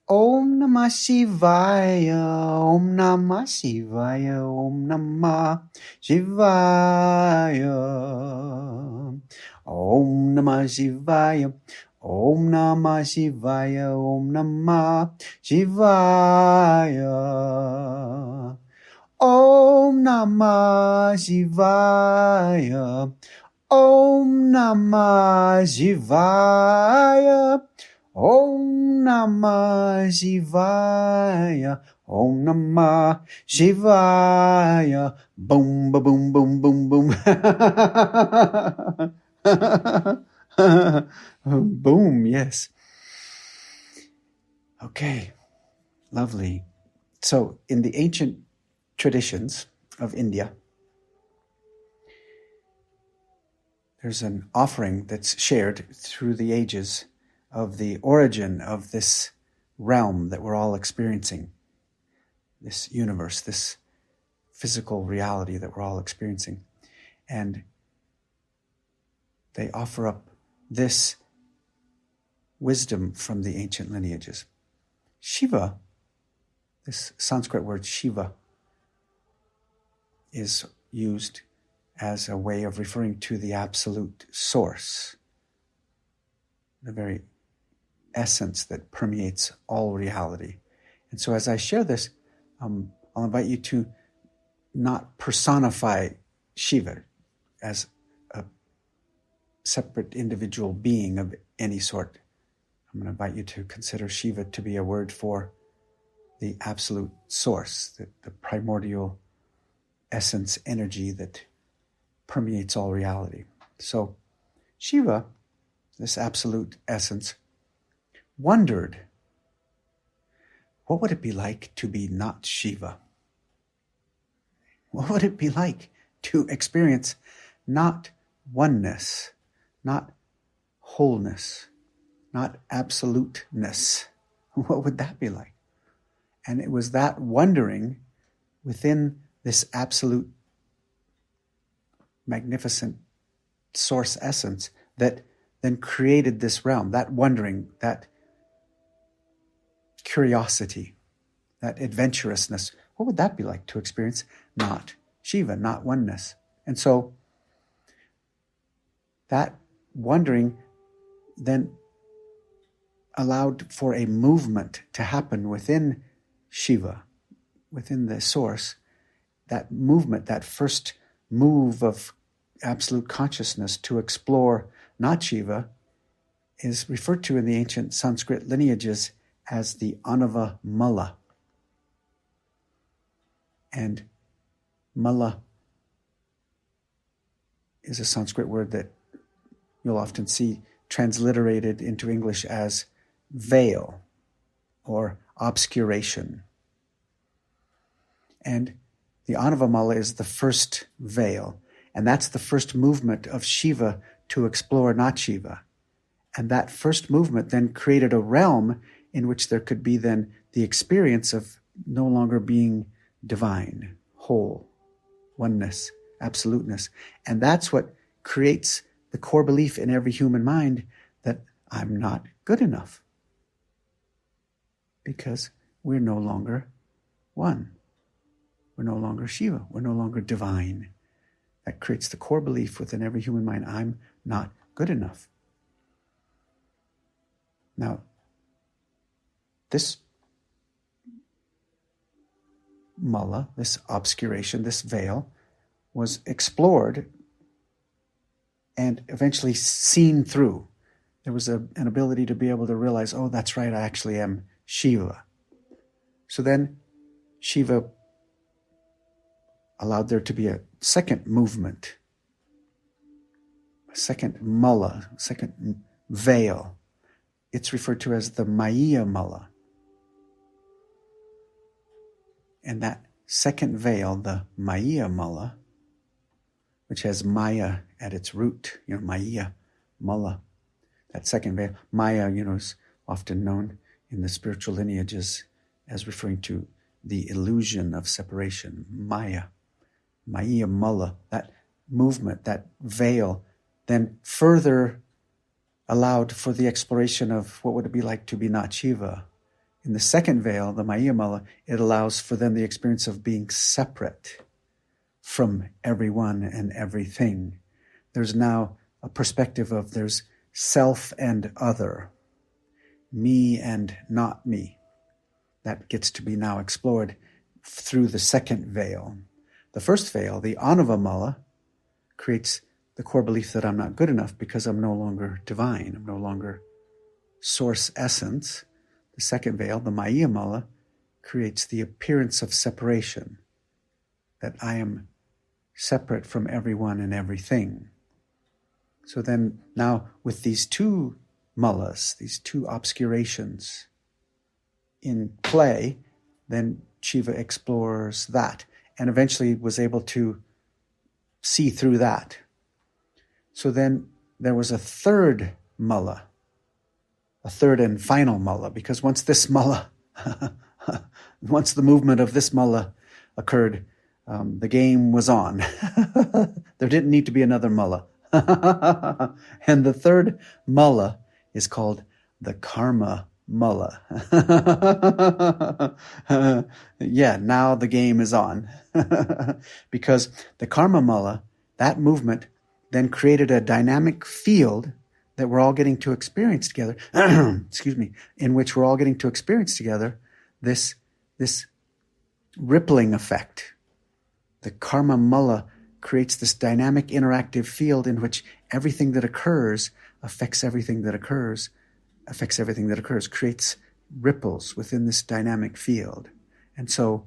Om Namah Shivaya, Om Namah Shivaya, Om Namah Shivaya. Om Namah Shivaya, Om Namah Shivaya, Om Namah Shivaya. Om Namah Shivaya, Om Namah Shivaya. Om Namah Shivaya, Om Namah Shivaya. Boom, ba boom, boom, boom, boom. Boom, yes. Okay, lovely. So, in the ancient traditions of India, there's an offering that's shared through the ages of the origin of this realm that we're all experiencing, this universe, this physical reality that we're all experiencing. And they offer up this wisdom from the ancient lineages. Shiva, this Sanskrit word Shiva, is used as a way of referring to the absolute source, the very essence that permeates all reality. And so as I share this, I'll invite you to not personify Shiva as a separate individual being of any sort. I'm going to invite you to consider Shiva to be a word for the absolute source, the primordial essence, energy that permeates all reality. So Shiva, this absolute essence, wondered, what would it be like to be not Shiva? What would it be like to experience not oneness, not wholeness, not absoluteness? What would that be like? And it was that wondering within this absolute, magnificent source essence that then created this realm, that wondering, that curiosity, that adventurousness. What would that be like to experience not Shiva, not oneness? And so that wondering then allowed for a movement to happen within Shiva, within the source. That movement, that first move of absolute consciousness to explore not Shiva, is referred to in the ancient Sanskrit lineages as the Anava Mala. And Mala is a Sanskrit word that you'll often see transliterated into English as veil or obscuration. And the Anava Mala is the first veil, and that's the first movement of Shiva to explore not Shiva. And that first movement then created a realm in which there could be then the experience of no longer being divine, whole, oneness, absoluteness. And that's what creates the core belief in every human mind that I'm not good enough, because we're no longer one. We're no longer Shiva. We're no longer divine. That creates the core belief within every human mind, I'm not good enough. Now, this mala, this obscuration, this veil, was explored and eventually seen through. There was an ability to be able to realize, oh, that's right, I actually am Shiva. So then Shiva allowed there to be a second movement, a second mala, second veil. It's referred to as the Maya Mala. And that second veil, the Maya Mala, which has Maya at its root, Maya Mala, that second veil. Maya, is often known in the spiritual lineages as referring to the illusion of separation. Maya Mala, that movement, that veil, then further allowed for the exploration of what would it be like to be not Shiva, In the second veil, the Maya Mala, it allows for then the experience of being separate from everyone and everything. There's now a perspective of there's self and other, me and not me. That gets to be now explored through the second veil. The first veil, the Anava Mala, creates the core belief that I'm not good enough because I'm no longer divine. I'm no longer source essence. The second veil, the Maya Mala, creates the appearance of separation, that I am separate from everyone and everything. So then now with these two mulas, these two obscurations in play, then Shiva explores that and eventually was able to see through that. So then there was a third mala, a third and final mala, because once this mala, once the movement of this mala occurred, the game was on. There didn't need to be another mala. And the third mala is called the karma mala. Yeah, now the game is on. Because the karma mala, that movement, then created a dynamic field that we're all getting to experience together. Excuse me, in which we're all getting to experience together this rippling effect. The karma mala creates this dynamic interactive field in which everything that occurs affects everything that occurs, creates ripples within this dynamic field. And so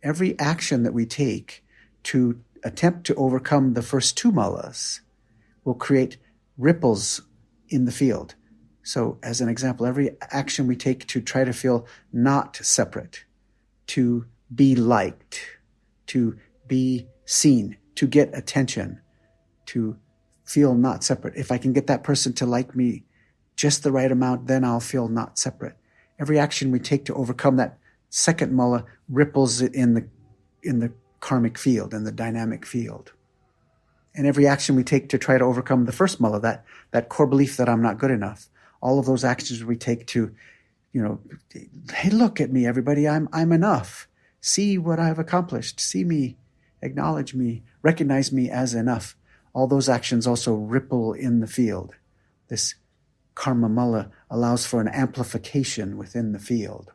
every action that we take to attempt to overcome the first two malas will create ripples in the field. So as an example, every action we take to try to feel not separate, to be liked, to be seen, to get attention, to feel not separate. If I can get that person to like me just the right amount, then I'll feel not separate. Every action we take to overcome that second mala ripples it in the karmic field, in the dynamic field. And every action we take to try to overcome the first mala, that core belief that I'm not good enough, all of those actions we take to, hey, look at me, everybody, I'm enough. See what I've accomplished. See me, acknowledge me, recognize me as enough. All those actions also ripple in the field. This karma mala allows for an amplification within the field.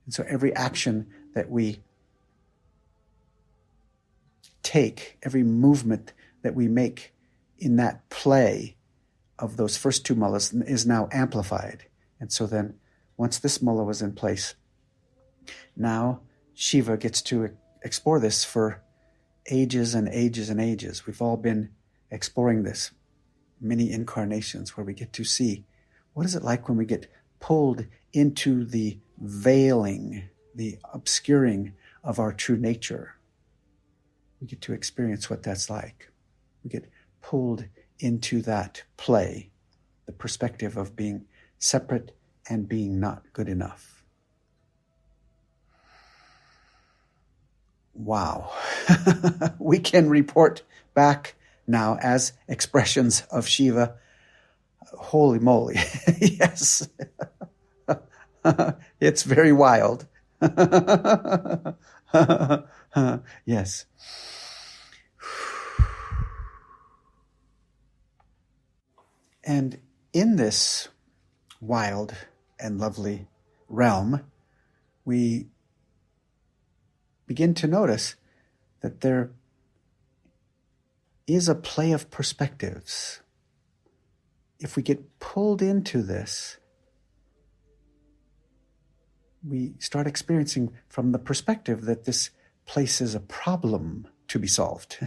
And so every action that we take, every movement that we make in that play of those first two mulas is now amplified. And so then once this mala was in place, now Shiva gets to explore this for ages and ages and ages. We've all been exploring this many incarnations where we get to see what is it like when we get pulled into the veiling, the obscuring of our true nature. We get to experience what that's like. We get pulled into that play, the perspective of being separate and being not good enough. Wow. We can report back now as expressions of Shiva. Holy moly. Yes. It's very wild. Yes. And in this wild and lovely realm, we begin to notice that there is a play of perspectives. If we get pulled into this, we start experiencing from the perspective that this place is a problem to be solved.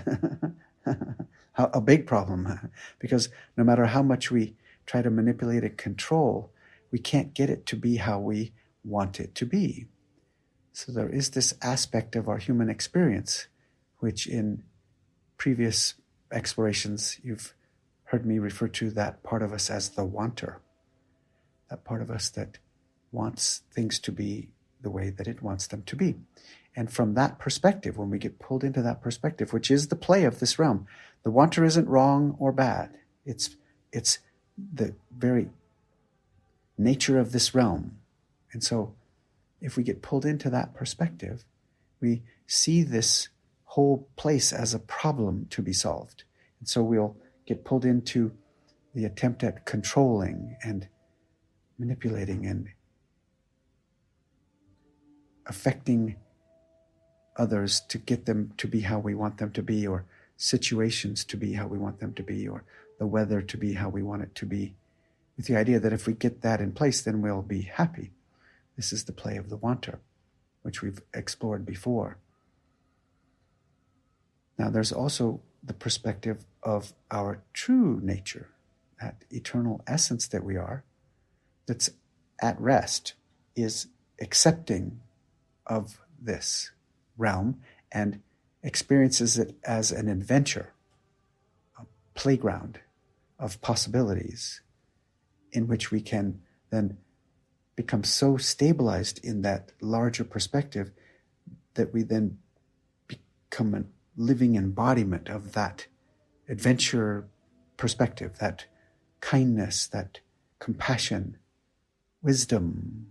A big problem, because no matter how much we try to manipulate and control, we can't get it to be how we want it to be. So there is this aspect of our human experience, which in previous explorations, you've heard me refer to that part of us as the wanter, that part of us that wants things to be the way that it wants them to be. And from that perspective, when we get pulled into that perspective, which is the play of this realm, the wanter isn't wrong or bad. It's the very nature of this realm And so if we get pulled into that perspective, we see this whole place as a problem to be solved. And so we'll get pulled into the attempt at controlling and manipulating and affecting others to get them to be how we want them to be, or situations to be how we want them to be, or the weather to be how we want it to be, with the idea that if we get that in place, then we'll be happy. This is the play of the wanter, which we've explored before. Now, there's also the perspective of our true nature, that eternal essence that we are, that's at rest, is accepting of this realm and experiences it as an adventure, a playground of possibilities in which we can then become so stabilized in that larger perspective that we then become a living embodiment of that adventure perspective, that kindness, that compassion, wisdom,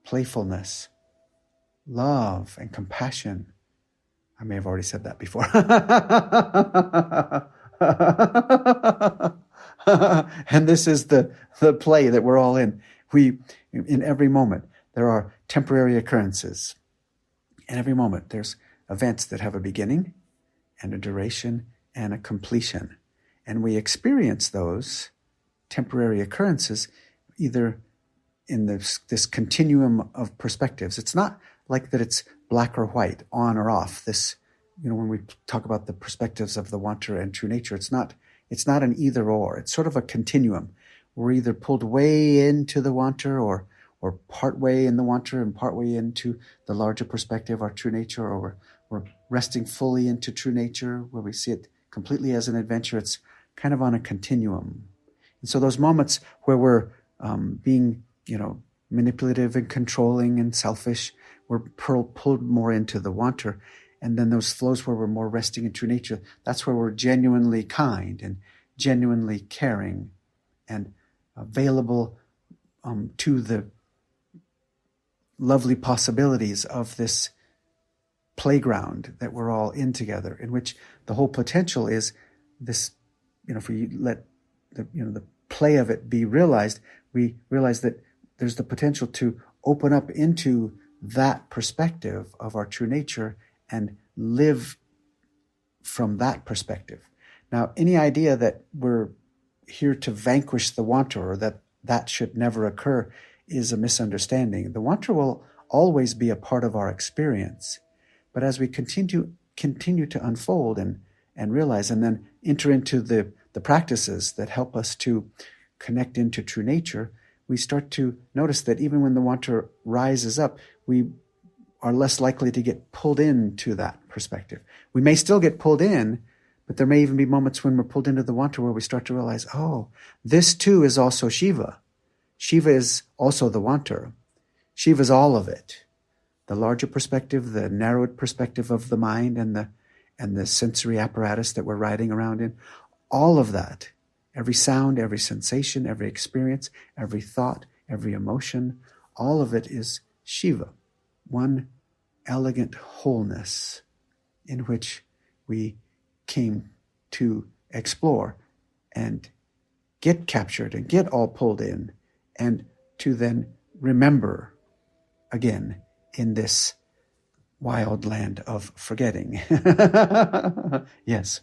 playfulness, love, and compassion. I may have already said that before. And this is the play that we're all in. In every moment, there are temporary occurrences. In every moment, there's events that have a beginning and a duration and a completion. And we experience those temporary occurrences either in this continuum of perspectives. It's not like that it's black or white, on or off. This, when we talk about the perspectives of the wanter and true nature, it's not an either or. It's sort of a continuum. We're either pulled way into the wanter or part way in the wanter and part way into the larger perspective, our true nature, or we're resting fully into true nature where we see it completely as an adventure. It's kind of on a continuum. And so those moments where we're being, manipulative and controlling and selfish, we're pulled more into the wanter. And then those flows where we're more resting in true nature, that's where we're genuinely kind and genuinely caring and available to the lovely possibilities of this playground that we're all in together, in which the whole potential is this, if we let the play of it be realized, we realize that there's the potential to open up into that perspective of our true nature and live from that perspective. Now, any idea that we're here to vanquish the wanter or that should never occur is a misunderstanding. The wanter will always be a part of our experience, but as we continue to unfold and realize, and then enter into the practices that help us to connect into true nature, we start to notice that even when the wanter rises up, we are less likely to get pulled into that perspective. We may still get pulled in, but there may even be moments when we're pulled into the wanter where we start to realize, oh, this too is also Shiva. Shiva is also the wanter. Shiva is all of it. The larger perspective, the narrowed perspective of the mind and the sensory apparatus that we're riding around in, all of that, every sound, every sensation, every experience, every thought, every emotion, all of it is Shiva, one elegant wholeness in which we came to explore and get captured and get all pulled in, and to then remember again in this wild land of forgetting. Yes.